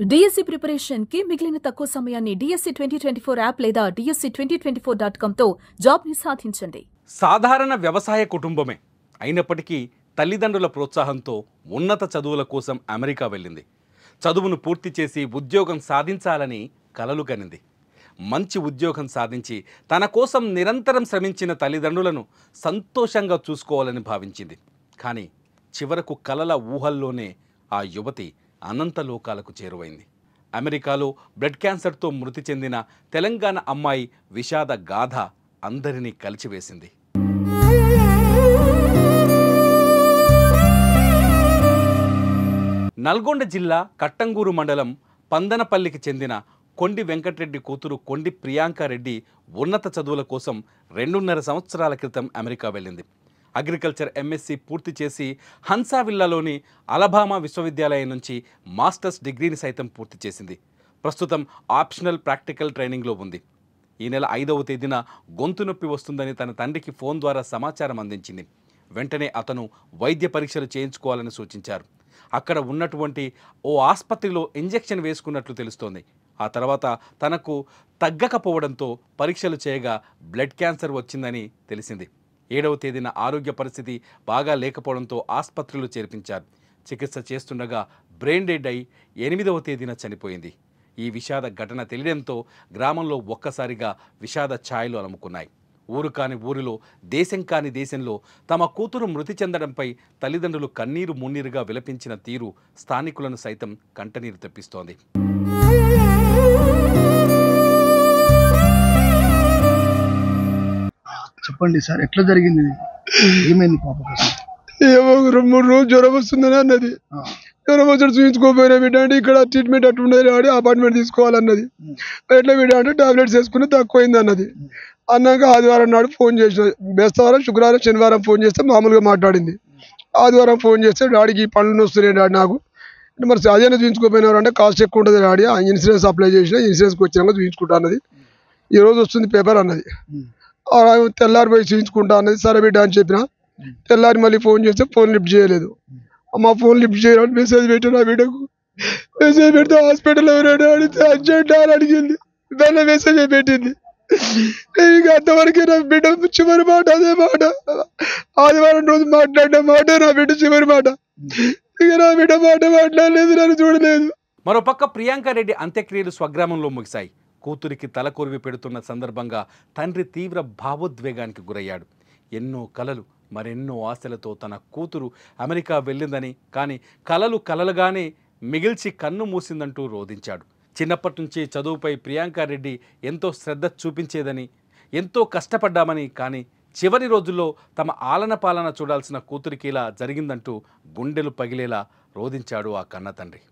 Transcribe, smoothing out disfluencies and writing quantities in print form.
DSC preparation కి మిగిలిన తక్కువ సమయాన్ని డిఎస్సి 2024 యాప్ లేదా DSC2024.com తో జాబ్ ని సాధించండి. సాధారణ వ్యవసాయ కుటుంబమే అయినప్పటికీ తల్లిదండ్రుల ప్రోత్సాహంతో ఉన్నత చదువుల కోసం అమెరికా వెళ్ళింది. చదువును పూర్తి చేసి ఉద్యోగం సాధించాలని కలలు కనింది. మంచి ఉద్యోగం సాధించి తన కోసం నిరంతరం శ్రమించిన తల్లిదండ్రులను సంతోషంగా చూసుకోవాలని భావించింది. కానీ చివరకు కలల ఊహల్లోనే ఆ యువతి అనంత లోకాలకు చేరువైంది. అమెరికాలో బ్లడ్ క్యాన్సర్తో మృతి చెందిన తెలంగాణ అమ్మాయి విషాద గాథ అందరినీ కలిచివేసింది. నల్గొండ జిల్లా కట్టంగూరు మండలం పందనపల్లికి చెందిన కొండి వెంకటరెడ్డి కూతురు కొండి ప్రియాంకారెడ్డి ఉన్నత చదువుల కోసం 2.5 సంవత్సరాల క్రితం అమెరికా వెళ్ళింది. అగ్రికల్చర్ MSc పూర్తి చేసి హన్సావిల్లాలోని అలబామా విశ్వవిద్యాలయం నుంచి మాస్టర్స్ డిగ్రీని సైతం పూర్తి చేసింది. ప్రస్తుతం ఆప్షనల్ ప్రాక్టికల్ ట్రైనింగ్లో ఉంది. ఈ నెల 5వ తేదీన గొంతు నొప్పి వస్తుందని తన తండ్రికి ఫోన్ ద్వారా సమాచారం అందించింది. వెంటనే అతను వైద్య పరీక్షలు చేయించుకోవాలని సూచించారు. అక్కడ ఉన్నటువంటి ఓ ఆసుపత్రిలో ఇంజెక్షన్ వేసుకున్నట్లు తెలుస్తోంది. ఆ తర్వాత తనకు తగ్గకపోవడంతో పరీక్షలు చేయగా బ్లడ్ క్యాన్సర్ వచ్చిందని తెలిసింది. 7వ తేదీన ఆరోగ్య పరిస్థితి బాగా లేకపోవడంతో ఆసుపత్రిలో చేర్పించారు. చికిత్స చేస్తుండగా బ్రెయిన్ డెడ్ అయి 8వ తేదీన చనిపోయింది. ఈ విషాద ఘటన తెలియడంతో గ్రామంలో ఒక్కసారిగా విషాద ఛాయలు అలుముకున్నాయి. ఊరు కాని ఊరిలో, దేశం కాని దేశంలో తమ కూతురు మృతి చెందడంపై తల్లిదండ్రులు కన్నీరు మున్నీరుగా విలపించిన తీరు స్థానికులను సైతం కంటనీరు తెప్పిస్తోంది. చెప్పండి సార్, ఎట్లా జరిగింది? ఏమైంది పాప? ఏమో 2-3 రోజులు జ్వరం వస్తుందని అన్నది. జ్వరం వచ్చి చూపించుకోపోయినా బిడ్డ అంటే ఇక్కడ ట్రీట్మెంట్ అట్లుండేది ఆడి అపాయింట్మెంట్ తీసుకోవాలన్నది. ఎట్లా బిడ్డ అంటే టాబ్లెట్స్ వేసుకుని తక్కువైంది అన్నది. అన్నాక ఆదివారం నాడు ఫోన్ చేసిన, బేస్తవారం, శుక్రవారం, శనివారం ఫోన్ చేస్తే మామూలుగా మాట్లాడింది. ఆదివారం ఫోన్ చేస్తే డాడీకి పనులు వస్తున్నాయి డాడీ నాకు, మరి అదేనా చూపించుకోపోయినారు అంటే కాస్ట్ ఎక్కువ ఉంటుంది డాడీ, ఇన్సూరెన్స్ అప్లై చేసిన, ఇన్సూరెన్స్కి వచ్చినాక చూపించుకుంటా అన్నది. ఈరోజు వస్తుంది పేపర్ అన్నది. తెల్లారి పోయి చూపించుకుంటా అన్నది. సరే బిడ్డ అని చెప్పిన. తెల్లారి మళ్ళీ ఫోన్ చేస్తే ఫోన్ లిఫ్ట్ చేయలేదు. అమ్మ ఫోన్ లిఫ్ట్ చేయడం మెసేజ్ పెట్టాను ఆ బిడ్డకు. మెసేజ్ పెడితే హాస్పిటల్ ఎవరైనా అడిగితే అర్జెంట్ అని అడిగింది. దానిలో మెసేజ్ పెట్టింది. ఇక అంతవరకే నా బిడ్డ చివరి మాట అదే మాట. ఆదివారం రోజు మాట్లాడిన మాట నా బిడ్డ చివరి మాట. ఇక నా బిడ్డ మాట మాట్లాడలేదు, నన్ను చూడలేదు. మరోపక్క ప్రియాంకారెడ్డి అంత్యక్రియలు స్వగ్రామంలో ముగిశాయి. కూతురికి తలకొరివి పెడుతున్న సందర్భంగా తండ్రి తీవ్ర భావోద్వేగానికి గురయ్యాడు. ఎన్నో కలలు, మరెన్నో ఆశలతో తన కూతురు అమెరికా వెళ్ళిందని, కానీ కలలు కలలుగానే మిగిల్చి కన్ను మూసిందంటూ రోధించాడు. చిన్నప్పటి నుంచి చదువుపై ప్రియాంకారెడ్డి ఎంతో శ్రద్ధ చూపించేదని, ఎంతో కష్టపడ్డామని, కానీ చివరి రోజుల్లో తమ ఆలన పాలన చూడాల్సిన కూతురికి ఇలా జరిగిందంటూ గుండెలు పగిలేలా రోధించాడు ఆ కన్న తండ్రి.